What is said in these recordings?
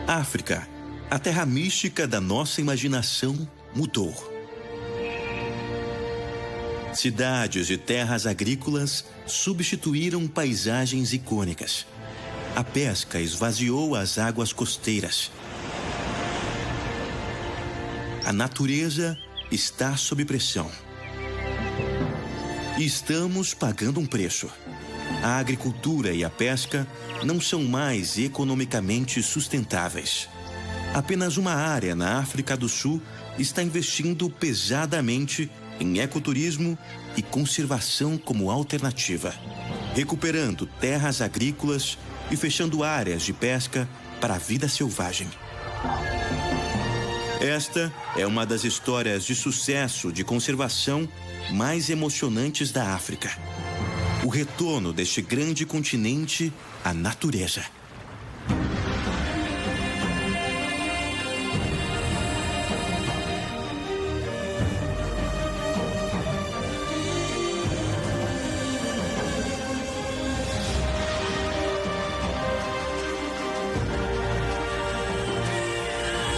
África, a terra mística da nossa imaginação, mudou. Cidades e terras agrícolas substituíram paisagens icônicas. A pesca esvaziou as águas costeiras. A natureza está sob pressão. E estamos pagando um preço. A agricultura e a pesca não são mais economicamente sustentáveis. Apenas uma área na África do Sul está investindo pesadamente em ecoturismo e conservação como alternativa, recuperando terras agrícolas e fechando áreas de pesca para a vida selvagem. Esta é uma das histórias de sucesso de conservação mais emocionantes da África. O retorno deste grande continente à natureza.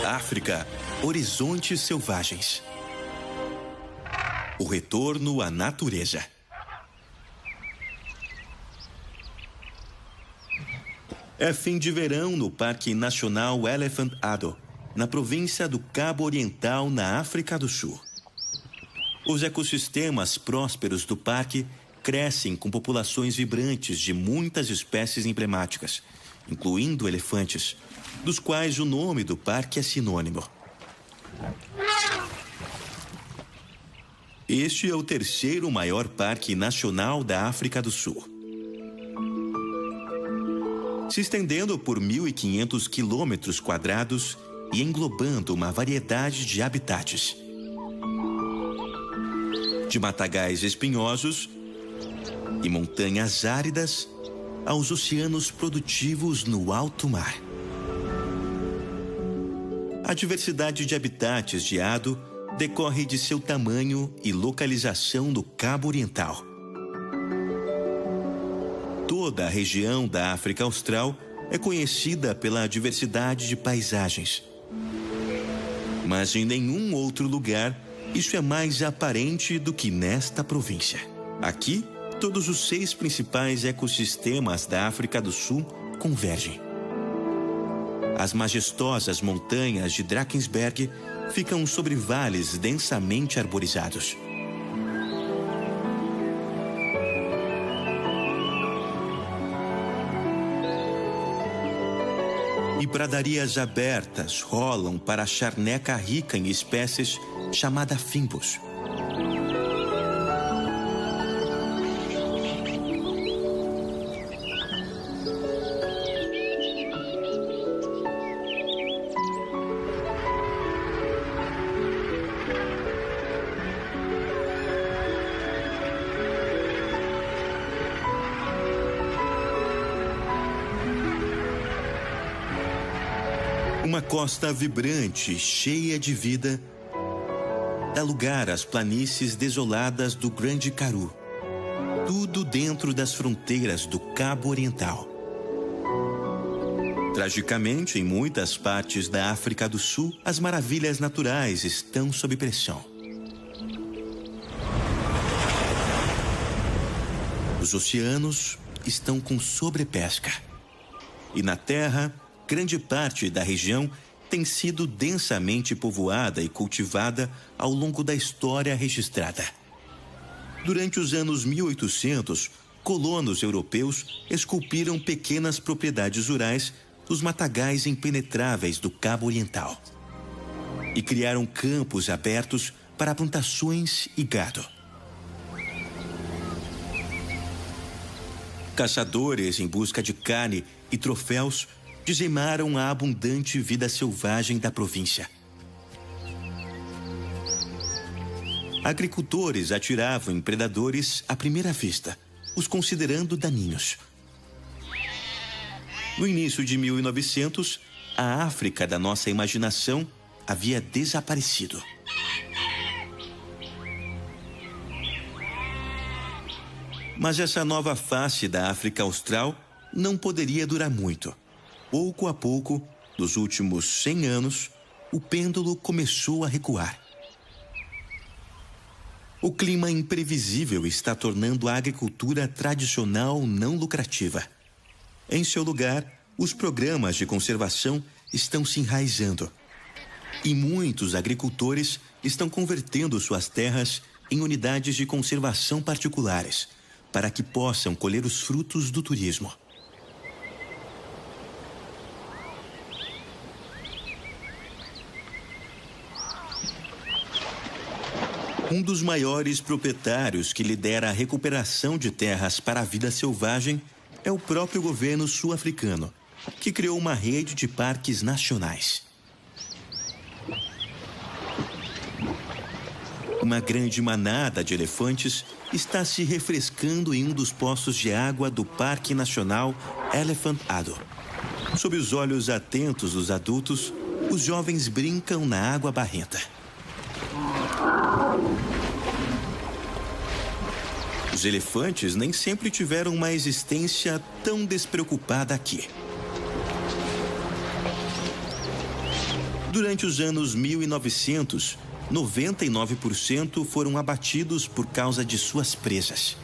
África, horizontes selvagens. O retorno à natureza. É fim de verão no Parque Nacional Elephant Ado, na província do Cabo Oriental, na África do Sul. Os ecossistemas prósperos do parque crescem com populações vibrantes de muitas espécies emblemáticas, incluindo elefantes, dos quais o nome do parque é sinônimo. Este é o terceiro maior parque nacional da África do Sul. Se estendendo por 1.500 quilômetros quadrados e englobando uma variedade de habitats. De matagais espinhosos e montanhas áridas aos oceanos produtivos no alto mar. A diversidade de habitats de Ado decorre de seu tamanho e localização no Cabo Oriental. Toda a região da África Austral é conhecida pela diversidade de paisagens. Mas em nenhum outro lugar isso é mais aparente do que nesta província. Aqui, todos os 6 principais ecossistemas da África do Sul convergem. As majestosas montanhas de Drakensberg ficam sobre vales densamente arborizados. E pradarias abertas rolam para a charneca rica em espécies chamada Fynbos. Uma costa vibrante, cheia de vida, dá lugar às planícies desoladas do Grande Karoo. Tudo dentro das fronteiras do Cabo Oriental. Tragicamente, em muitas partes da África do Sul, as maravilhas naturais estão sob pressão. Os oceanos estão com sobrepesca. E na terra, grande parte da região tem sido densamente povoada e cultivada ao longo da história registrada. Durante os anos 1800, colonos europeus esculpiram pequenas propriedades rurais nos matagais impenetráveis do Cabo Oriental e criaram campos abertos para plantações e gado. Caçadores em busca de carne e troféus dizimaram a abundante vida selvagem da província. Agricultores atiravam em predadores à primeira vista, os considerando daninhos. No início de 1900, a África da nossa imaginação havia desaparecido. Mas essa nova face da África Austral não poderia durar muito. Pouco a pouco, Nos últimos 100 anos, o pêndulo começou a recuar. O clima imprevisível está tornando a agricultura tradicional não lucrativa. Em seu lugar, os programas de conservação estão se enraizando. E muitos agricultores estão convertendo suas terras em unidades de conservação particulares, para que possam colher os frutos do turismo. Um dos maiores proprietários que lidera a recuperação de terras para a vida selvagem é o próprio governo sul-africano, que criou uma rede de parques nacionais. Uma grande manada de elefantes está se refrescando em um dos poços de água do Parque Nacional Elephant Ado. Sob os olhos atentos dos adultos, os jovens brincam na água barrenta. Os elefantes nem sempre tiveram uma existência tão despreocupada aqui. Durante os anos 1900, 99% foram abatidos por causa de suas presas,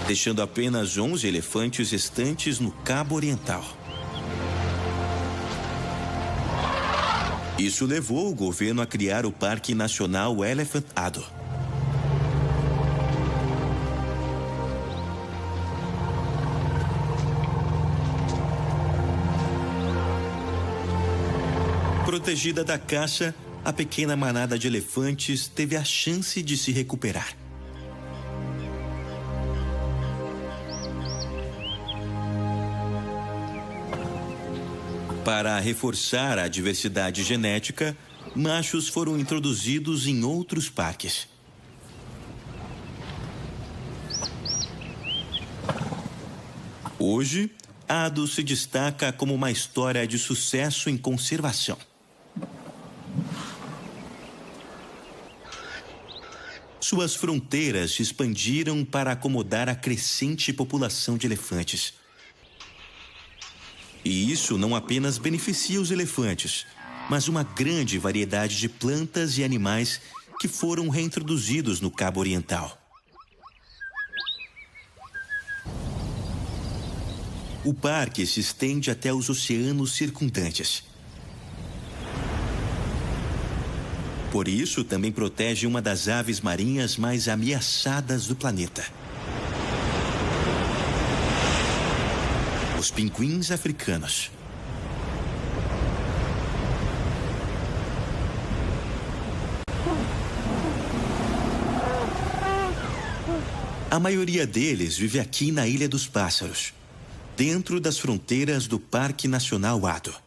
deixando apenas 11 elefantes restantes no Cabo Oriental. Isso levou o governo a criar o Parque Nacional Elephant Ado. Protegida da caça, a pequena manada de elefantes teve a chance de se recuperar. Para reforçar a diversidade genética, machos foram introduzidos em outros parques. Hoje, Ado se destaca como uma história de sucesso em conservação. Suas fronteiras se expandiram para acomodar a crescente população de elefantes. E isso não apenas beneficia os elefantes, mas uma grande variedade de plantas e animais que foram reintroduzidos no Cabo Oriental. O parque se estende até os oceanos circundantes. Por isso, também protege uma das aves marinhas mais ameaçadas do planeta. Os pinguins africanos. A maioria deles vive aqui na Ilha dos Pássaros, dentro das fronteiras do Parque Nacional Ado.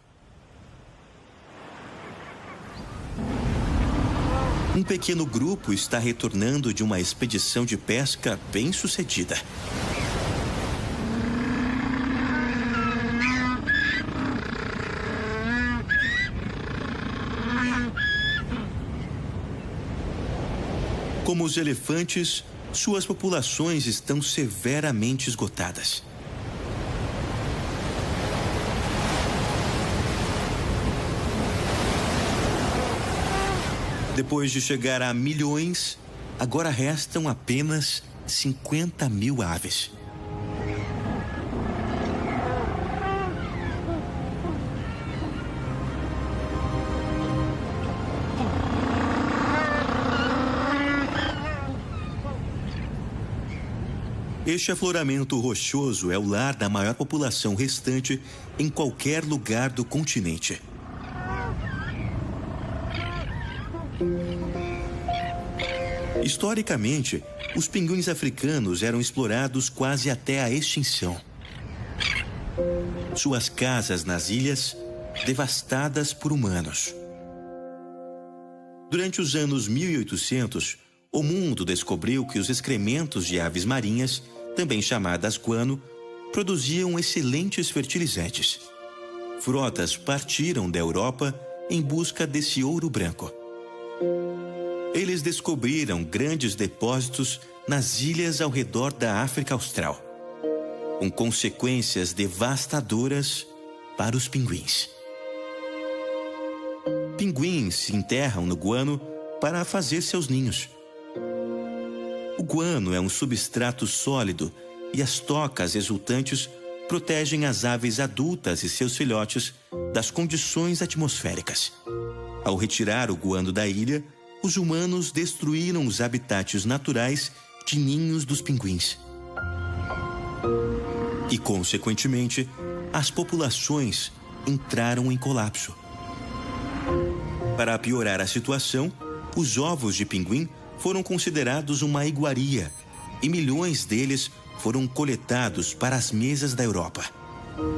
Um pequeno grupo está retornando de uma expedição de pesca bem-sucedida. Como os elefantes, suas populações estão severamente esgotadas. Depois de chegar a milhões, agora restam apenas 50 mil aves. Este afloramento rochoso é o lar da maior população restante em qualquer lugar do continente. Historicamente, os pinguins africanos eram explorados quase até a extinção. Suas casas nas ilhas, devastadas por humanos. Durante os anos 1800, o mundo descobriu que os excrementos de aves marinhas, também chamadas guano, produziam excelentes fertilizantes. Frotas partiram da Europa em busca desse ouro branco. Eles descobriram grandes depósitos nas ilhas ao redor da África Austral, com consequências devastadoras para os pinguins. Pinguins se enterram no guano para fazer seus ninhos. O guano é um substrato sólido e as tocas resultantes protegem as aves adultas e seus filhotes das condições atmosféricas. Ao retirar o guano da ilha, os humanos destruíram os habitats naturais de ninhos dos pinguins. E, consequentemente, as populações entraram em colapso. Para piorar a situação, os ovos de pinguim foram considerados uma iguaria e milhões deles foram coletados para as mesas da Europa.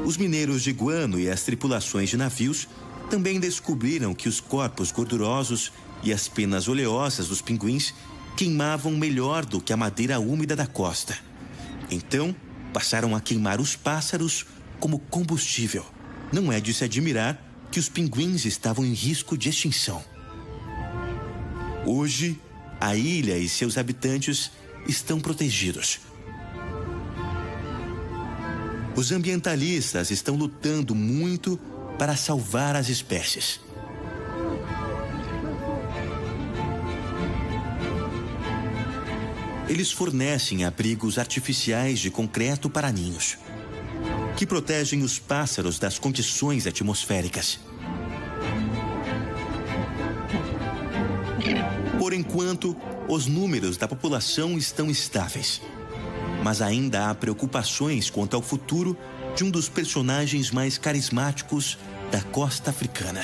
Os mineiros de guano e as tripulações de navios também descobriram que os corpos gordurosos e as penas oleosas dos pinguins queimavam melhor do que a madeira úmida da costa. Então, passaram a queimar os pássaros como combustível. Não é de se admirar que os pinguins estavam em risco de extinção. Hoje, a ilha e seus habitantes estão protegidos. Os ambientalistas estão lutando muito para salvar as espécies. Eles fornecem abrigos artificiais de concreto para ninhos, que protegem os pássaros das condições atmosféricas. Por enquanto, os números da população estão estáveis, mas ainda há preocupações quanto ao futuro de um dos personagens mais carismáticos da costa africana.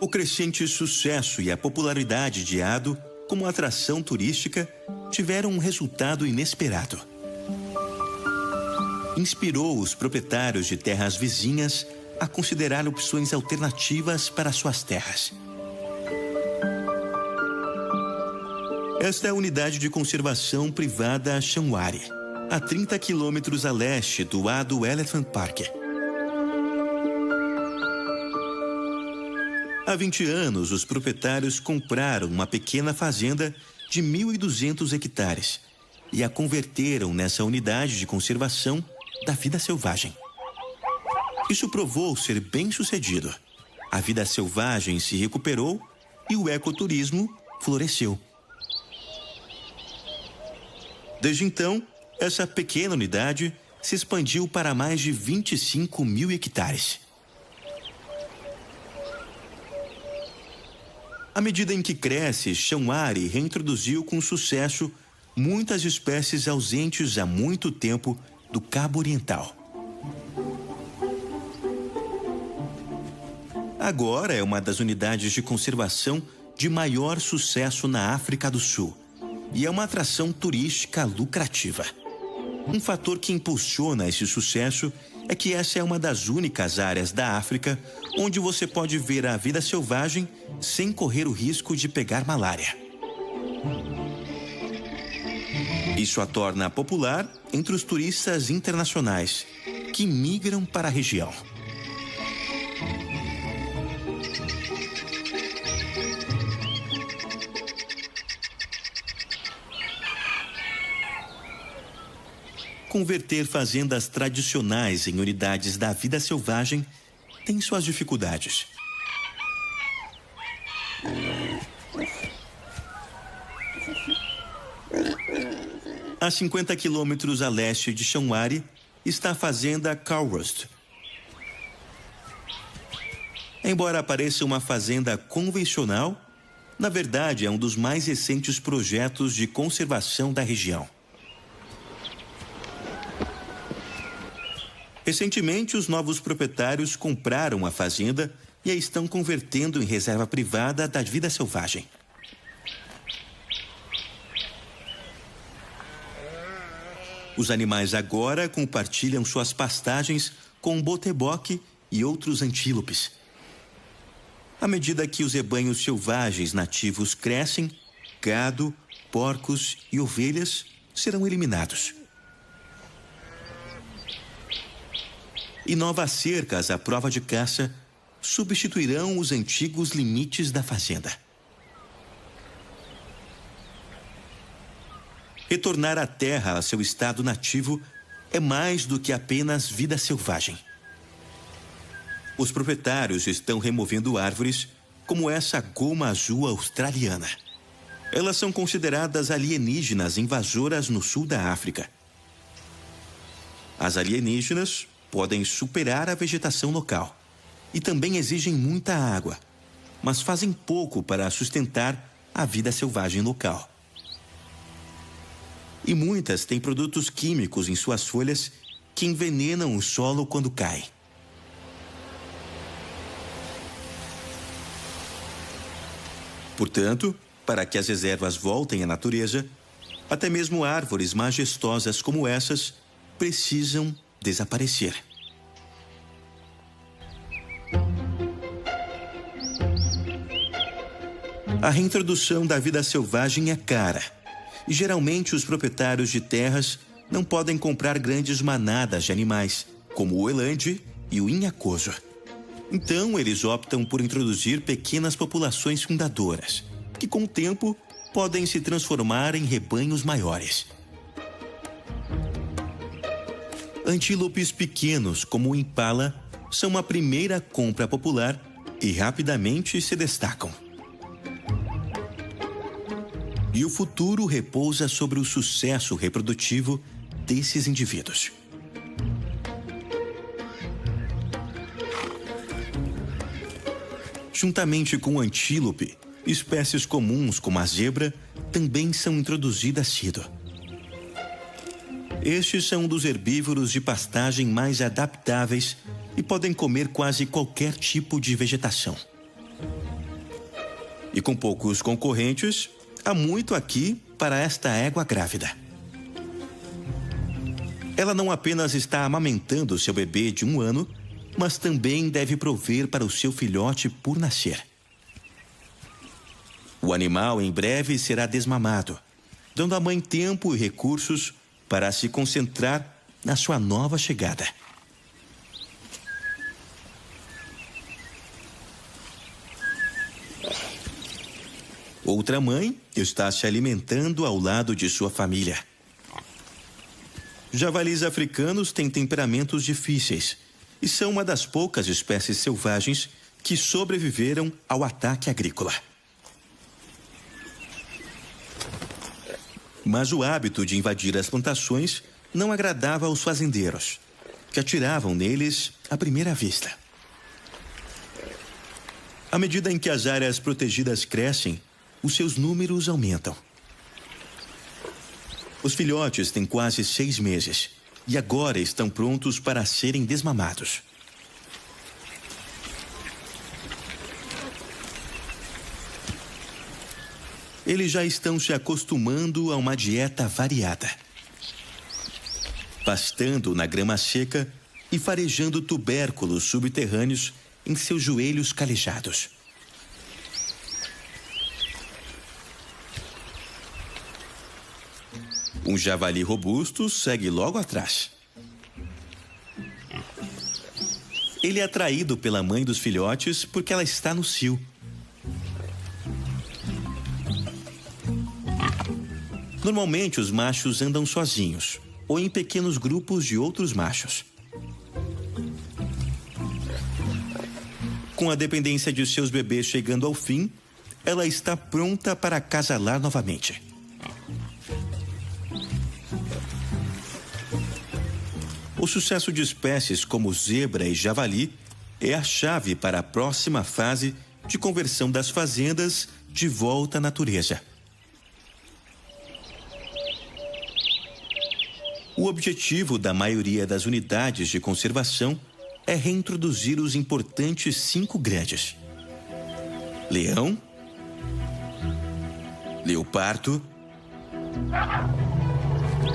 O crescente sucesso e a popularidade de Ado como atração turística tiveram um resultado inesperado. Inspirou os proprietários de terras vizinhas a considerar opções alternativas para suas terras. Esta é a unidade de conservação privada Shanwari, a 30 quilômetros a leste do Ado Elephant Park. Há 20 anos, os proprietários compraram uma pequena fazenda de 1.200 hectares e a converteram nessa unidade de conservação da vida selvagem. Isso provou ser bem-sucedido. A vida selvagem se recuperou e o ecoturismo floresceu. Desde então, essa pequena unidade se expandiu para mais de 25 mil hectares. À medida em que cresce, Shanwari reintroduziu com sucesso muitas espécies ausentes há muito tempo do Cabo Oriental. Agora é uma das unidades de conservação de maior sucesso na África do Sul e é uma atração turística lucrativa. Um fator que impulsiona esse sucesso é que essa é uma das únicas áreas da África onde você pode ver a vida selvagem sem correr o risco de pegar malária. Isso a torna popular entre os turistas internacionais que migram para a região. Converter fazendas tradicionais em unidades da vida selvagem tem suas dificuldades. A 50 quilômetros a leste de Shanwari está a fazenda Cowrust. Embora pareça uma fazenda convencional, na verdade é um dos mais recentes projetos de conservação da região. Recentemente, os novos proprietários compraram a fazenda e a estão convertendo em reserva privada da vida selvagem. Os animais agora compartilham suas pastagens com o boteboque e outros antílopes. À medida que os rebanhos selvagens nativos crescem, gado, porcos e ovelhas serão eliminados. E novas cercas à prova de caça substituirão os antigos limites da fazenda. Retornar à terra a seu estado nativo é mais do que apenas vida selvagem. Os proprietários estão removendo árvores como essa goma azul australiana. Elas são consideradas alienígenas invasoras no sul da África. As alienígenas podem superar a vegetação local e também exigem muita água, mas fazem pouco para sustentar a vida selvagem local. E muitas têm produtos químicos em suas folhas que envenenam o solo quando cai. Portanto, para que as reservas voltem à natureza, até mesmo árvores majestosas como essas precisam desaparecer. A reintrodução da vida selvagem é cara e geralmente os proprietários de terras não podem comprar grandes manadas de animais, como o eland e o inhacoso. Então, eles optam por introduzir pequenas populações fundadoras, que com o tempo podem se transformar em rebanhos maiores. Antílopes pequenos, como o impala, são a primeira compra popular e rapidamente se destacam. E o futuro repousa sobre o sucesso reprodutivo desses indivíduos. Juntamente com o antílope, espécies comuns como a zebra também são introduzidas cedo. Estes são um dos herbívoros de pastagem mais adaptáveis e podem comer quase qualquer tipo de vegetação. E com poucos concorrentes, há muito aqui para esta égua grávida. Ela não apenas está amamentando seu bebê de 1 ano, mas também deve prover para o seu filhote por nascer. O animal em breve será desmamado, dando à mãe tempo e recursos para se concentrar na sua nova chegada. Outra mãe está se alimentando ao lado de sua família. Javalis africanos têm temperamentos difíceis e são uma das poucas espécies selvagens que sobreviveram ao ataque agrícola. Mas o hábito de invadir as plantações não agradava aos fazendeiros, que atiravam neles à primeira vista. À medida em que as áreas protegidas crescem, os seus números aumentam. Os filhotes têm quase 6 meses e agora estão prontos para serem desmamados. Eles já estão se acostumando a uma dieta variada, pastando na grama seca e farejando tubérculos subterrâneos em seus joelhos calejados. Um javali robusto segue logo atrás. Ele é atraído pela mãe dos filhotes porque ela está no cio. Normalmente, os machos andam sozinhos ou em pequenos grupos de outros machos. Com a dependência de seus bebês chegando ao fim, ela está pronta para acasalar novamente. O sucesso de espécies como zebra e javali é a chave para a próxima fase de conversão das fazendas de volta à natureza. O objetivo da maioria das unidades de conservação é reintroduzir os importantes 5 grandes: leão, leopardo,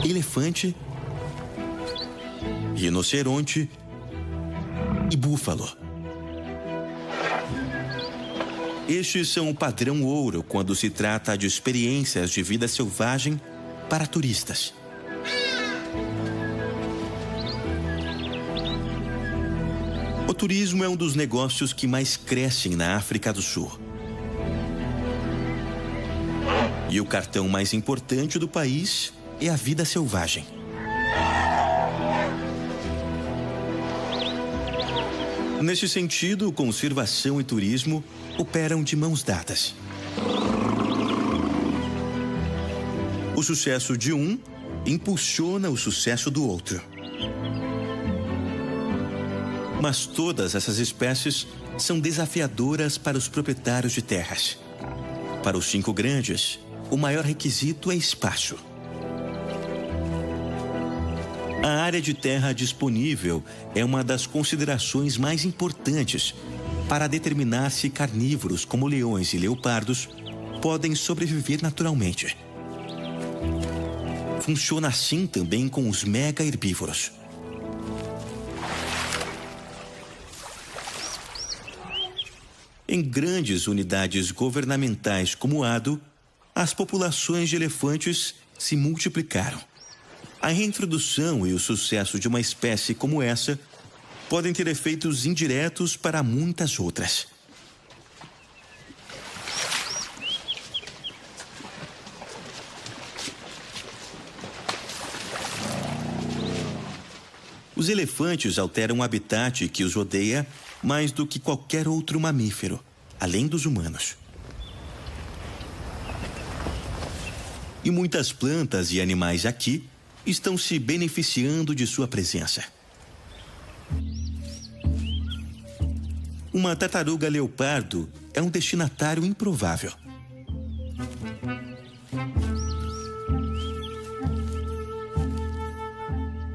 elefante, rinoceronte e búfalo. Estes são o padrão ouro quando se trata de experiências de vida selvagem para turistas. O turismo é um dos negócios que mais crescem na África do Sul. E o cartão mais importante do país é a vida selvagem. Neste sentido, conservação e turismo operam de mãos dadas. O sucesso de um impulsiona o sucesso do outro. Mas todas essas espécies são desafiadoras para os proprietários de terras. Para os 5 grandes, o maior requisito é espaço. A área de terra disponível é uma das considerações mais importantes para determinar se carnívoros como leões e leopardos podem sobreviver naturalmente. Funciona assim também com os mega-herbívoros. Em grandes unidades governamentais como o Ado, as populações de elefantes se multiplicaram. A reintrodução e o sucesso de uma espécie como essa podem ter efeitos indiretos para muitas outras. Os elefantes alteram o habitat que os rodeia mais do que qualquer outro mamífero, além dos humanos. E muitas plantas e animais aqui estão se beneficiando de sua presença. Uma tartaruga leopardo é um destinatário improvável.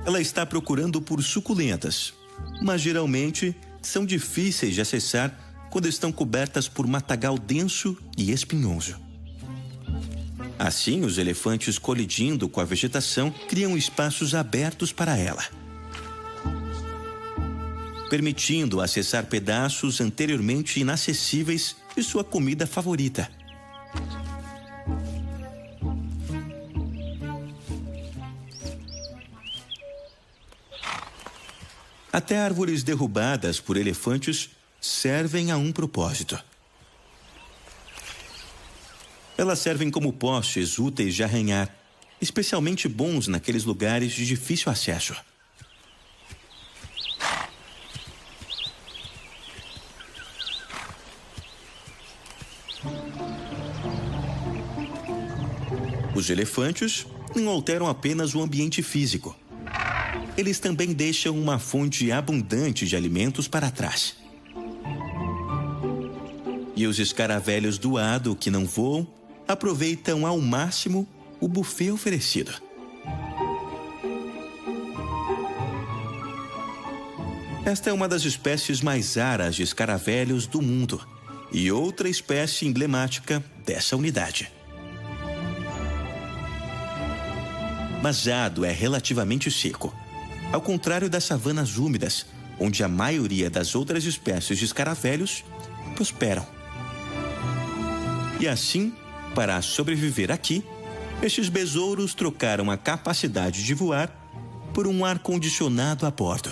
Ela está procurando por suculentas, mas geralmente são difíceis de acessar quando estão cobertas por matagal denso e espinhoso. Assim, os elefantes colidindo com a vegetação criam espaços abertos para ela, permitindo acessar pedaços anteriormente inacessíveis de sua comida favorita. Até árvores derrubadas por elefantes servem a um propósito. Elas servem como postes úteis de arranhar, especialmente bons naqueles lugares de difícil acesso. Os elefantes não alteram apenas o ambiente físico. Eles também deixam uma fonte abundante de alimentos para trás. E os escaravelhos do Ado que não voam aproveitam ao máximo o buffet oferecido. Esta é uma das espécies mais raras de escaravelhos do mundo e outra espécie emblemática dessa unidade. Mas Ado é relativamente seco, ao contrário das savanas úmidas, onde a maioria das outras espécies de escaravelhos prosperam. E assim, para sobreviver aqui, estes besouros trocaram a capacidade de voar por um ar-condicionado a bordo.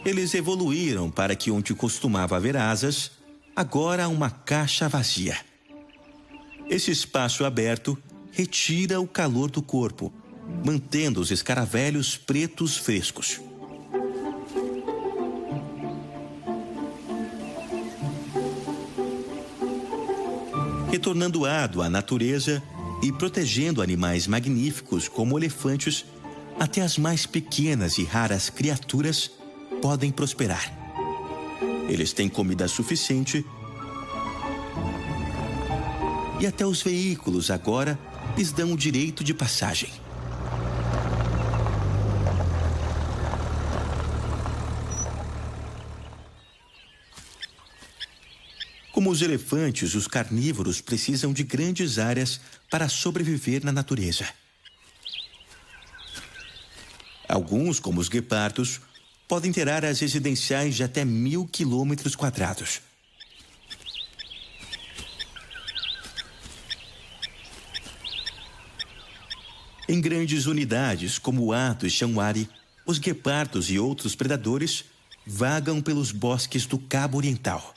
Eles evoluíram para que onde costumava haver asas, agora há uma caixa vazia. Esse espaço aberto retira o calor do corpo, mantendo os escaravelhos pretos frescos. Retornando o Ado à natureza e protegendo animais magníficos como elefantes, até as mais pequenas e raras criaturas podem prosperar. Eles têm comida suficiente e até os veículos agora lhes dão o direito de passagem. Como os elefantes, os carnívoros precisam de grandes áreas para sobreviver na natureza. Alguns, como os guepardos, podem ter áreas residenciais de até 1.000 quilômetros quadrados. Em grandes unidades, como o Hato e Chamuari, os guepardos e outros predadores vagam pelos bosques do Cabo Oriental.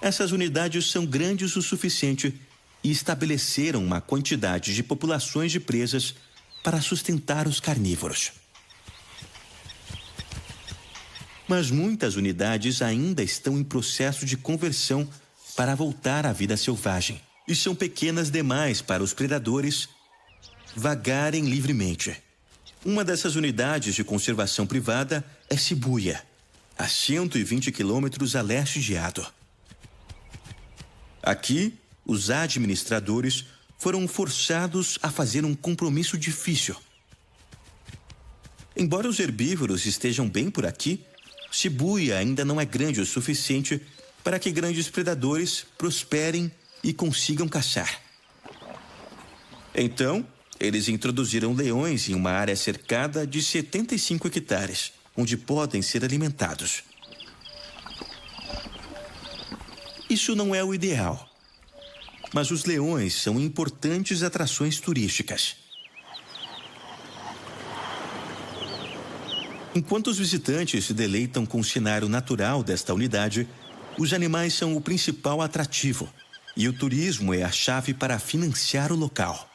Essas unidades são grandes o suficiente e estabeleceram uma quantidade de populações de presas para sustentar os carnívoros. Mas muitas unidades ainda estão em processo de conversão para voltar à vida selvagem e são pequenas demais para os predadores vagarem livremente. Uma dessas unidades de conservação privada é Shibuya, a 120 quilômetros a leste de Ado. Aqui, os administradores foram forçados a fazer um compromisso difícil. Embora os herbívoros estejam bem por aqui, Shibuya ainda não é grande o suficiente para que grandes predadores prosperem e consigam caçar. Então, eles introduziram leões em uma área cercada de 75 hectares, onde podem ser alimentados. Isso não é o ideal, mas os leões são importantes atrações turísticas. Enquanto os visitantes se deleitam com o cenário natural desta unidade, os animais são o principal atrativo e o turismo é a chave para financiar o local.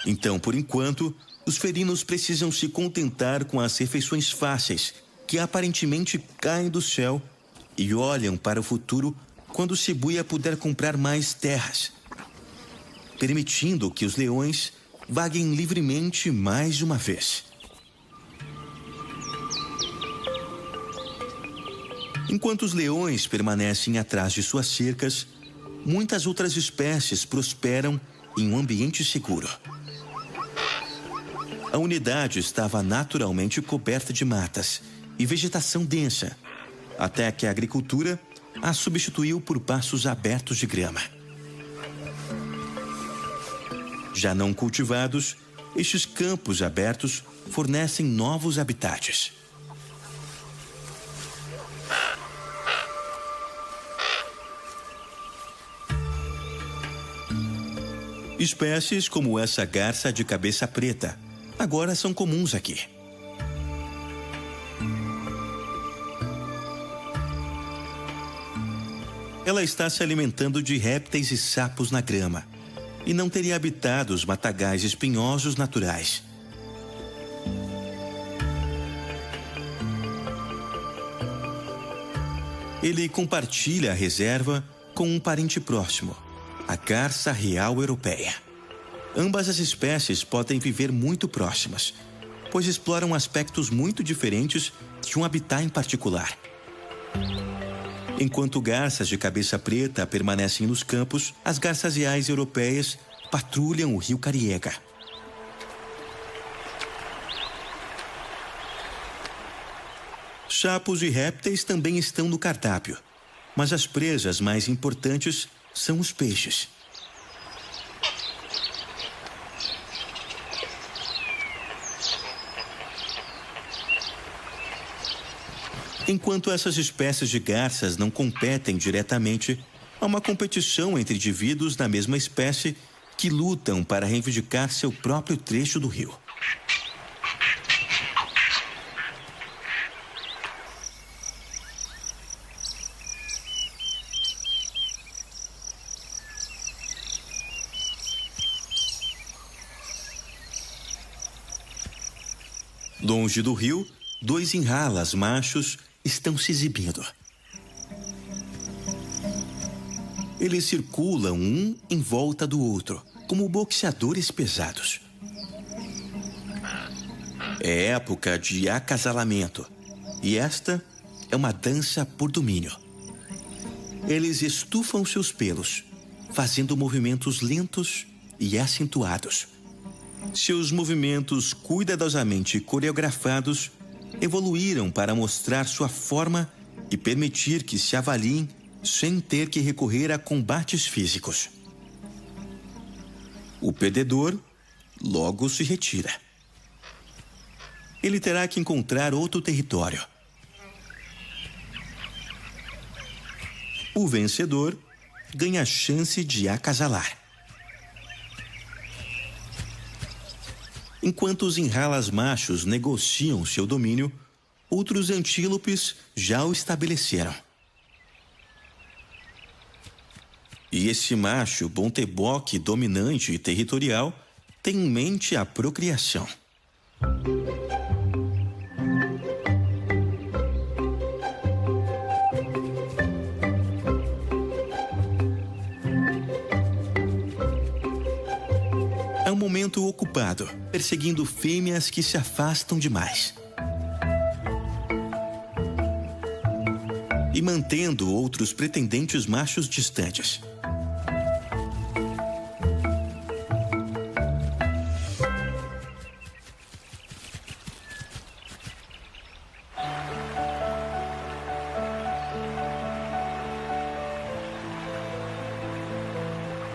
Então, por enquanto, os felinos precisam se contentar com as refeições fáceis que aparentemente caem do céu e olham para o futuro quando Shibuya puder comprar mais terras, permitindo que os leões vaguem livremente mais uma vez. Enquanto os leões permanecem atrás de suas cercas, muitas outras espécies prosperam em um ambiente seguro. A unidade estava naturalmente coberta de matas e vegetação densa, até que a agricultura a substituiu por passos abertos de grama. Já não cultivados, estes campos abertos fornecem novos habitats. Espécies como essa garça de cabeça preta agora são comuns aqui. Ela está se alimentando de répteis e sapos na grama e não teria habitado os matagais espinhosos naturais. Ele compartilha a reserva com um parente próximo, a garça real europeia. Ambas as espécies podem viver muito próximas, pois exploram aspectos muito diferentes de um habitat em particular. Enquanto garças de cabeça preta permanecem nos campos, as garças reais europeias patrulham o rio Cariega. Sapos e répteis também estão no cardápio, mas as presas mais importantes são os peixes. Enquanto essas espécies de garças não competem diretamente, há uma competição entre indivíduos da mesma espécie que lutam para reivindicar seu próprio trecho do rio. Longe do rio, dois enralas machos estão se exibindo. Eles circulam um em volta do outro, como boxeadores pesados. É época de acasalamento, e esta é uma dança por domínio. Eles estufam seus pelos, fazendo movimentos lentos e acentuados. Seus movimentos cuidadosamente coreografados evoluíram para mostrar sua forma e permitir que se avaliem sem ter que recorrer a combates físicos. O perdedor logo se retira. Ele terá que encontrar outro território. O vencedor ganha a chance de acasalar. Enquanto os enralas machos negociam seu domínio, outros antílopes já o estabeleceram. E esse macho bonteboque dominante e territorial tem em mente a procriação. É um momento ocupado, perseguindo fêmeas que se afastam demais. E mantendo outros pretendentes machos distantes.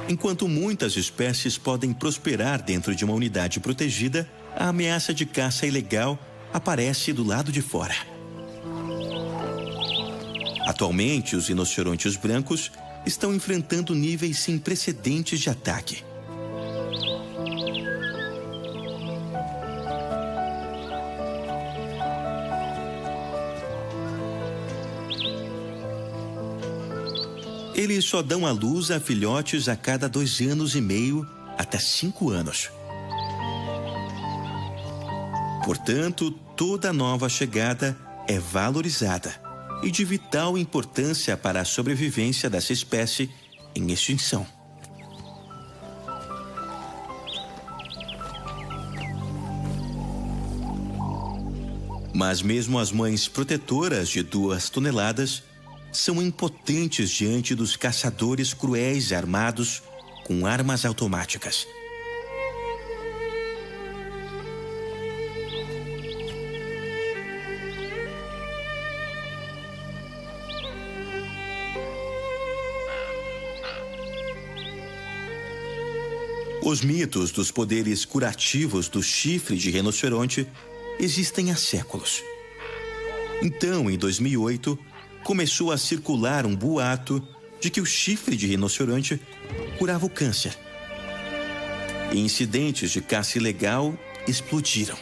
Enquanto muitas espécies podem prosperar dentro de uma unidade protegida, a ameaça de caça ilegal aparece do lado de fora. Atualmente, os rinocerontes brancos estão enfrentando níveis sem precedentes de ataque. Eles só dão à luz a filhotes a cada 2,5 anos até 5 anos. Portanto, toda nova chegada é valorizada e de vital importância para a sobrevivência dessa espécie em extinção. Mas mesmo as mães protetoras de 2 toneladas são impotentes diante dos caçadores cruéis armados com armas automáticas. Os mitos dos poderes curativos do chifre de rinoceronte existem há séculos. Então, em 2008, começou a circular um boato de que o chifre de rinoceronte curava o câncer. E incidentes de caça ilegal explodiram.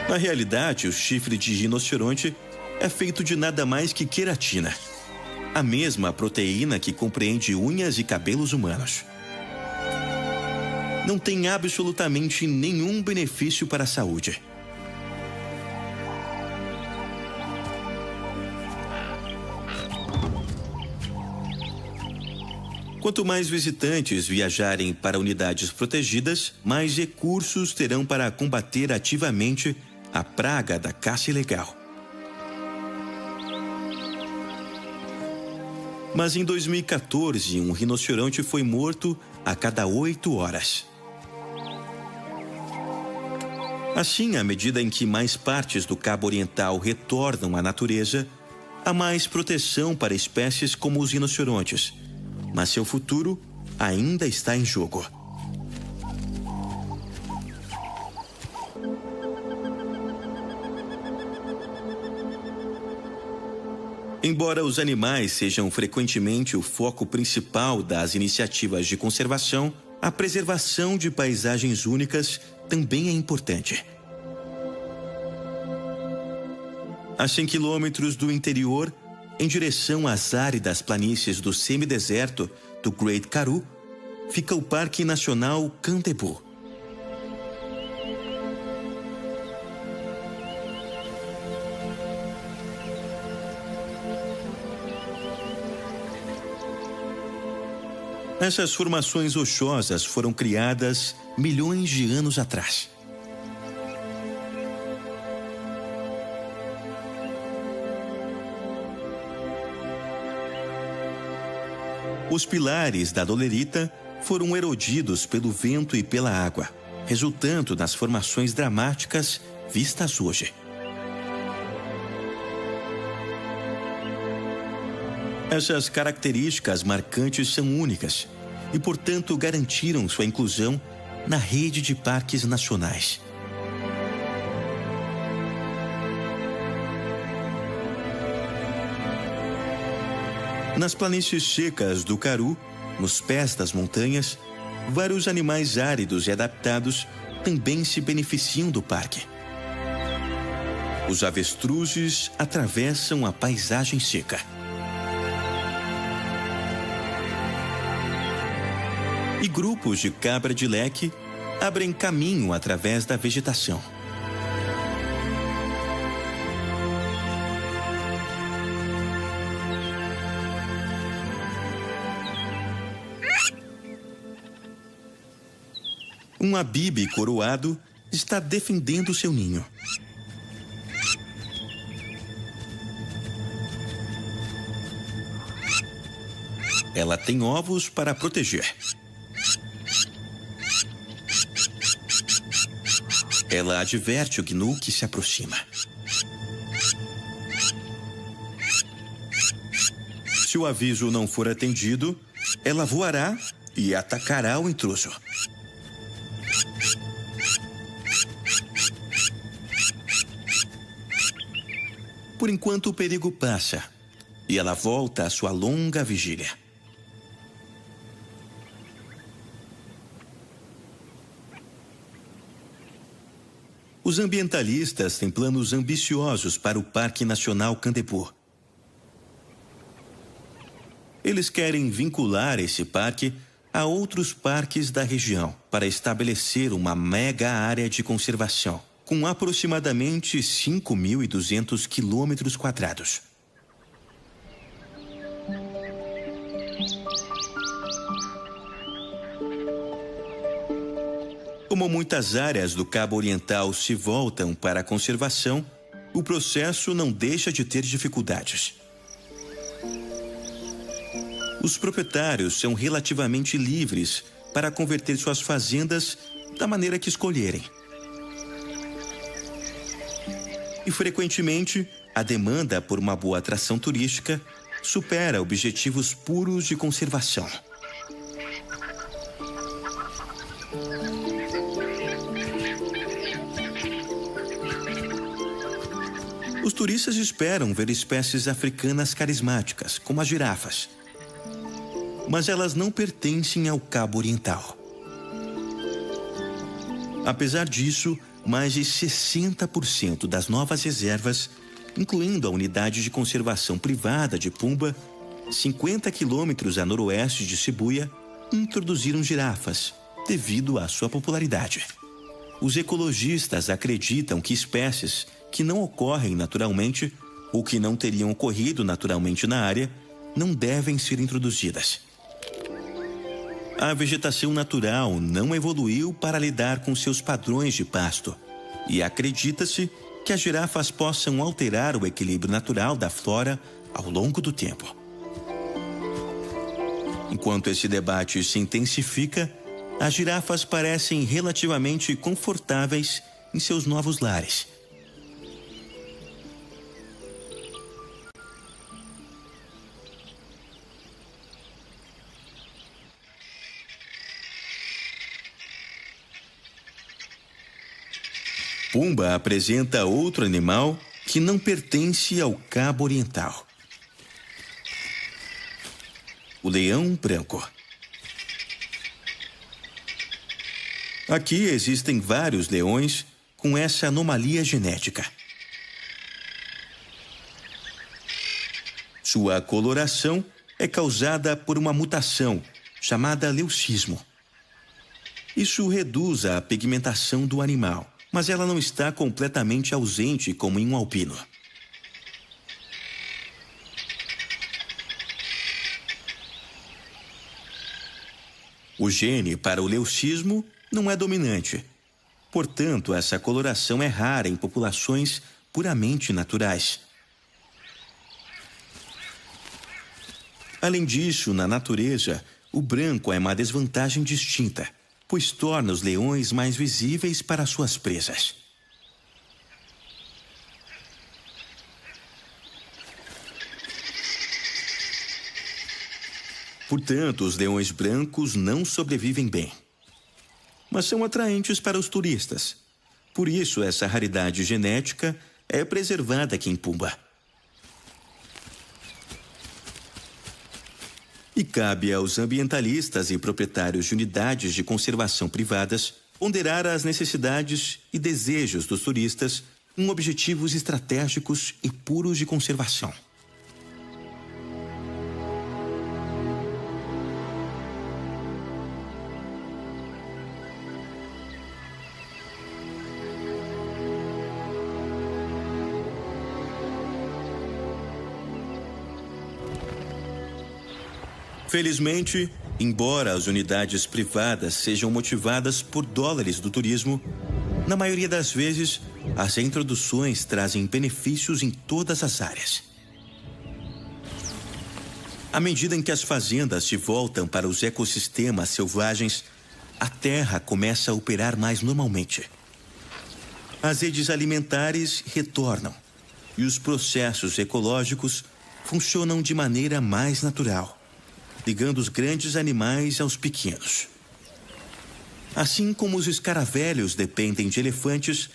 Na realidade, o chifre de rinoceronte é feito de nada mais que queratina, a mesma proteína que compreende unhas e cabelos humanos. Não tem absolutamente nenhum benefício para a saúde. Quanto mais visitantes viajarem para unidades protegidas, mais recursos terão para combater ativamente a praga da caça ilegal. Mas em 2014, um rinoceronte foi morto a cada 8 horas. Assim, à medida em que mais partes do Cabo Oriental retornam à natureza, há mais proteção para espécies como os rinocerontes, mas seu futuro ainda está em jogo. Embora os animais sejam frequentemente o foco principal das iniciativas de conservação, a preservação de paisagens únicas também é importante. A 100 quilômetros do interior, em direção às áridas planícies do semideserto do Great Karoo, fica o Parque Nacional Cantebu. Essas formações rochosas foram criadas milhões de anos atrás. Os pilares da dolerita foram erodidos pelo vento e pela água, resultando nas formações dramáticas vistas hoje. Essas características marcantes são únicas e, portanto, garantiram sua inclusão na rede de parques nacionais. Nas planícies secas do Karoo, nos pés das montanhas, vários animais áridos e adaptados também se beneficiam do parque. Os avestruzes atravessam a paisagem seca. E grupos de cabra de leque abrem caminho através da vegetação. Um abibe coroado está defendendo seu ninho. Ela tem ovos para proteger. Ela adverte o gnu que se aproxima. Se o aviso não for atendido, ela voará e atacará o intruso. Por enquanto, o perigo passa e ela volta à sua longa vigília. Os ambientalistas têm planos ambiciosos para o Parque Nacional Kandepur. Eles querem vincular esse parque a outros parques da região para estabelecer uma mega área de conservação, com aproximadamente 5.200 quilômetros quadrados. Como muitas áreas do Cabo Oriental se voltam para a conservação, o processo não deixa de ter dificuldades. Os proprietários são relativamente livres para converter suas fazendas da maneira que escolherem. E, frequentemente, a demanda por uma boa atração turística supera objetivos puros de conservação. Os turistas esperam ver espécies africanas carismáticas, como as girafas. Mas elas não pertencem ao Cabo Oriental. Apesar disso, mais de 60% das novas reservas, incluindo a unidade de conservação privada de Pumba, 50 quilômetros a noroeste de Sibuya, introduziram girafas, devido à sua popularidade. Os ecologistas acreditam que espécies que não ocorrem naturalmente ou que não teriam ocorrido naturalmente na área não devem ser introduzidas. A vegetação natural não evoluiu para lidar com seus padrões de pasto e acredita-se que as girafas possam alterar o equilíbrio natural da flora ao longo do tempo. Enquanto esse debate se intensifica, as girafas parecem relativamente confortáveis em seus novos lares. Pumba apresenta outro animal que não pertence ao Cabo Oriental: o leão branco. Aqui existem vários leões com essa anomalia genética. Sua coloração é causada por uma mutação chamada leucismo. Isso reduz a pigmentação do animal, mas ela não está completamente ausente como em um albino. O gene para o leucismo não é dominante. Portanto, essa coloração é rara em populações puramente naturais. Além disso, na natureza, o branco é uma desvantagem distinta, pois torna os leões mais visíveis para suas presas. Portanto, os leões brancos não sobrevivem bem. Mas são atraentes para os turistas. Por isso, essa raridade genética é preservada aqui em Pumba. E cabe aos ambientalistas e proprietários de unidades de conservação privadas ponderar as necessidades e desejos dos turistas com objetivos estratégicos e puros de conservação. Felizmente, embora as unidades privadas sejam motivadas por dólares do turismo, na maioria das vezes, as introduções trazem benefícios em todas as áreas. À medida em que as fazendas se voltam para os ecossistemas selvagens, a terra começa a operar mais normalmente. As redes alimentares retornam e os processos ecológicos funcionam de maneira mais natural, ligando os grandes animais aos pequenos. Assim como os escaravelhos dependem de elefantes,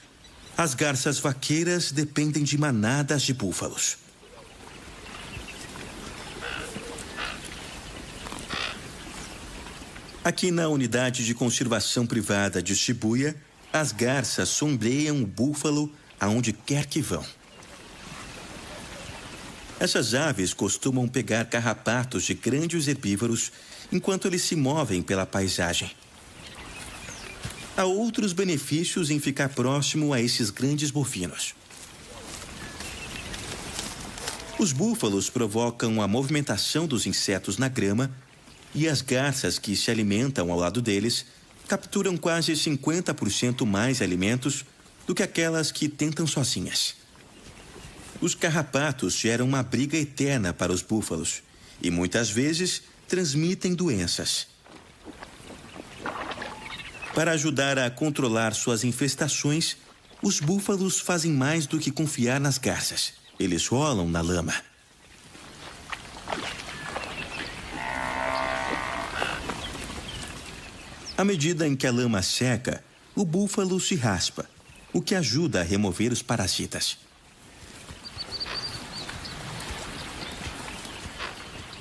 as garças vaqueiras dependem de manadas de búfalos. Aqui na unidade de conservação privada de Shibuya, as garças sombreiam o búfalo aonde quer que vão. Essas aves costumam pegar carrapatos de grandes herbívoros enquanto eles se movem pela paisagem. Há outros benefícios em ficar próximo a esses grandes bovinos. Os búfalos provocam a movimentação dos insetos na grama e as garças que se alimentam ao lado deles capturam quase 50% mais alimentos do que aquelas que tentam sozinhas. Os carrapatos geram uma briga eterna para os búfalos e muitas vezes transmitem doenças. Para ajudar a controlar suas infestações, os búfalos fazem mais do que confiar nas garças. Eles rolam na lama. À medida em que a lama seca, o búfalo se raspa, o que ajuda a remover os parasitas.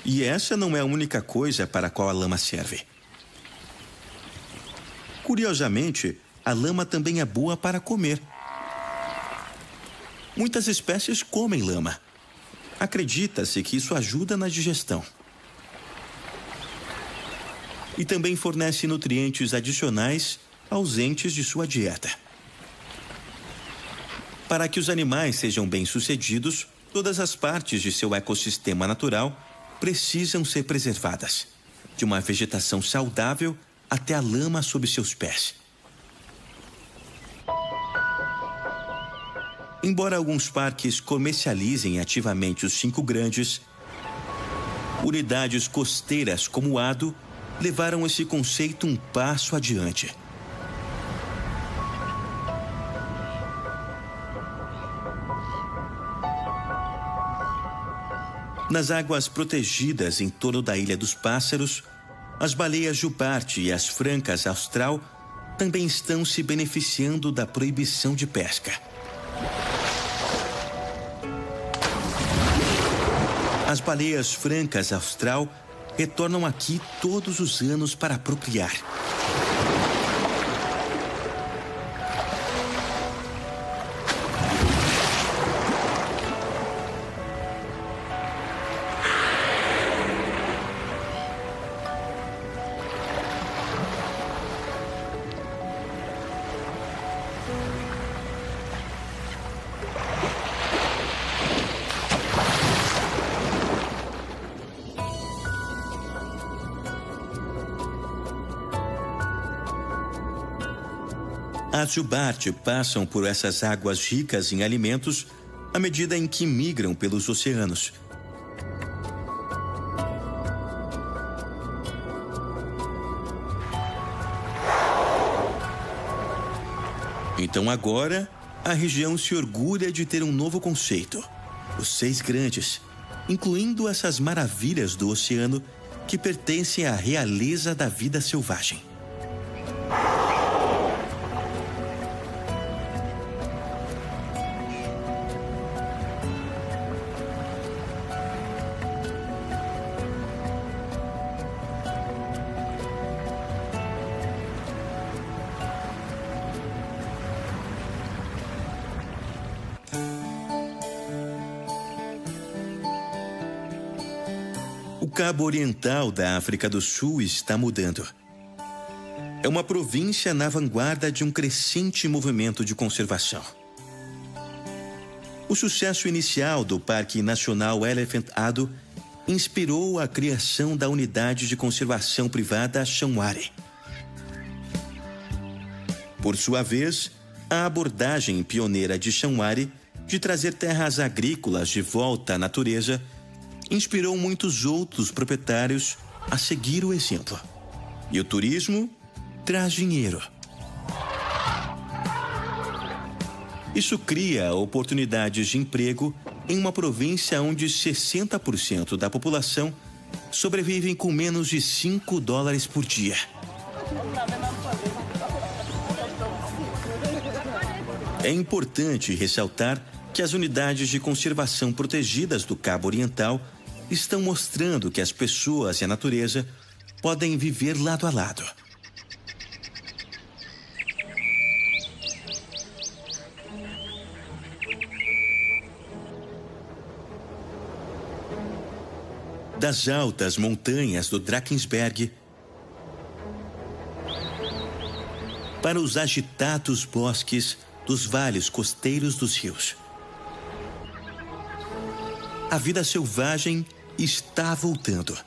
E essa não é a única coisa para a qual a lama serve. Curiosamente, a lama também é boa para comer. Muitas espécies comem lama. Acredita-se que isso ajuda na digestão. E também fornece nutrientes adicionais ausentes de sua dieta. Para que os animais sejam bem-sucedidos, todas as partes de seu ecossistema natural precisam ser preservadas, de uma vegetação saudável até a lama sob seus pés. Embora alguns parques comercializem ativamente os 5 grandes, unidades costeiras como o Ado levaram esse conceito um passo adiante. Nas águas protegidas em torno da Ilha dos Pássaros, as baleias jubarte e as francas austral também estão se beneficiando da proibição de pesca. As baleias francas austral retornam aqui todos os anos para procriar. As jubarte passam por essas águas ricas em alimentos à medida em que migram pelos oceanos. Então agora, a região se orgulha de ter um novo conceito: os 6 grandes, incluindo essas maravilhas do oceano que pertencem à realeza da vida selvagem. O Cabo Oriental da África do Sul está mudando. É uma província na vanguarda de um crescente movimento de conservação. O sucesso inicial do Parque Nacional Elephant Ado inspirou a criação da unidade de conservação privada Shanwari. Por sua vez, a abordagem pioneira de Shanwari de trazer terras agrícolas de volta à natureza inspirou muitos outros proprietários a seguir o exemplo. E o turismo traz dinheiro. Isso cria oportunidades de emprego em uma província onde 60% da população sobrevivem com menos de $5 por dia. É importante ressaltar que as unidades de conservação protegidas do Cabo Oriental estão mostrando que as pessoas e a natureza podem viver lado a lado. Das altas montanhas do Drakensberg para os agitados bosques dos vales costeiros dos rios. A vida selvagem está voltando.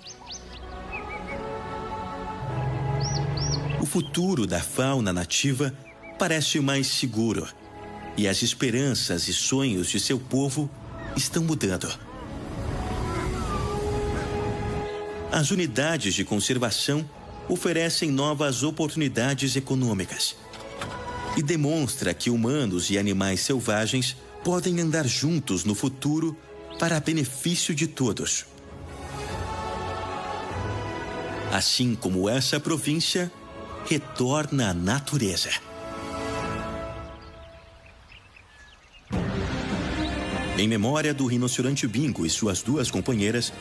O futuro da fauna nativa parece mais seguro e as esperanças e sonhos de seu povo estão mudando. As unidades de conservação oferecem novas oportunidades econômicas e demonstra que humanos e animais selvagens podem andar juntos no futuro para benefício de todos. Assim como essa província retorna à natureza. Em memória do rinoceronte Bingo e suas duas companheiras,